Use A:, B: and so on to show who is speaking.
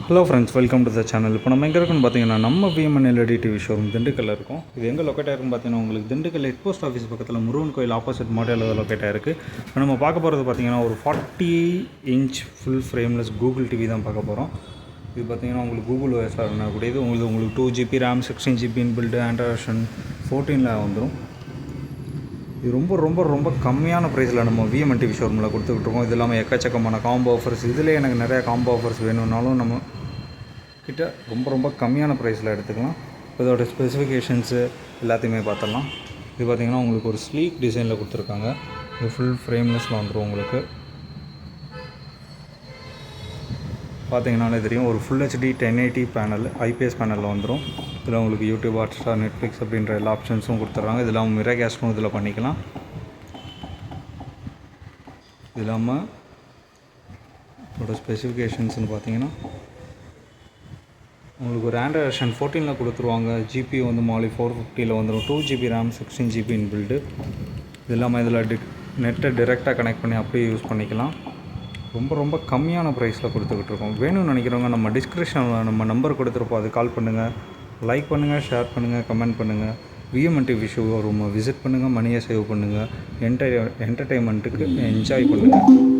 A: Hello friends, welcome to the channel. இப்போ நம்ம எங்கே இருக்குன்னு பார்த்தீங்கன்னா நம்ம விஎம்என் எல்இடி டிவி ஷோரூம் திண்டுக்கல்ல இருக்கும். இது எங்கே லொக்கேட் ஆயிருக்குன்னு பார்த்தீங்கன்னா உங்களுக்கு திண்டுக்கல் ஹெட் போஸ்ட் ஆஃபீஸ் பக்கத்தில் முருகன் கோயில் ஆப்போசிட் மாடலில் லொக்கேட் ஆயிருக்கு. இப்போ நம்ம பார்க்க போகிறது பார்த்தீங்கன்னா ஒரு 40 inch full frameless Google TV தான் பார்க்க போகிறோம். இது பார்த்தீங்கன்னா உங்களுக்கு கூகுள் ஓஎஸில் ரன் ஆகக்கூடியது. உங்களுக்கு 2GB RAM 16GB inbuilt Android version 14 வந்துடும். இது ரொம்ப ரொம்ப ரொம்ப கம்மியான ப்ரைஸில் நம்ம விஎம்என் டிவி ஷோரூமில் கொடுத்துக்கிட்டு இருக்கோம். இது இல்லாமல் எக்கச்சக்கமான காம்போ ஆஃபர்ஸ், இதில் எனக்கு நிறையா காம்போ ஆஃபர்ஸ் வேணும்னாலும் நம்ம கிட்ட ரொம்ப ரொம்ப கம்மியான ப்ரைஸில் எடுத்துக்கலாம். இதோட ஸ்பெசிஃபிகேஷன்ஸு எல்லாத்தையுமே பார்த்துடலாம். இது பார்த்திங்கன்னா உங்களுக்கு ஒரு ஸ்லீக் டிசைனில் கொடுத்துருக்காங்க. இது ஃபுல் ஃப்ரேம்லெஸில் வந்துடும். உங்களுக்கு பார்த்தீங்கன்னாலே தெரியும், ஒரு ஃபுல் ஹெச்டி 1080 பேனல் ஐபிஎஸ் பேனலில் வந்துடும். இதில் உங்களுக்கு யூடியூப், ஹாட்ஸ்டார், நெட்ஃப்ளிக்ஸ் அப்படின்ற எல்லா ஆப்ஷன்ஸும் கொடுத்துட்றாங்க. இது இல்லாமல் மிரர் கேஸ்ட்டும் இதில் பண்ணிக்கலாம். இது இல்லாமல் இதோட ஸ்பெசிஃபிகேஷன்ஸ்னு பார்த்தீங்கன்னா உங்களுக்கு ஒரு ஆண்ட்ராய்ட் வெர்ஷன் 14 கொடுத்துருவாங்க. ஜிபி வந்து மாலி 450 வந்துடும். 2GB RAM 16GB inbuilt. இது இல்லாமல் இதில் நெட்டை டிரெக்டாக கனெக்ட் பண்ணி அப்படியே யூஸ் பண்ணிக்கலாம். ரொம்ப ரொம்ப கம்மியான ப்ரைஸில் கொடுத்துக்கிட்டு இருக்கோம். வேணும்னு நினைக்கிறவங்க நம்ம டிஸ்கிரிப்ஷனில் நம்ம நம்பர் கொடுத்துருப்போம், அது கால் பண்ணுங்கள், லைக் பண்ணுங்கள், ஷேர் பண்ணுங்கள், கமெண்ட் பண்ணுங்கள். விஎம்என் டிவி ஷோ ரூமை விசிட் பண்ணுங்கள், மணியை சேவ் பண்ணுங்கள், என்டர்டெயின்மெண்ட்டுக்கு என்ஜாய் பண்ணுங்கள்.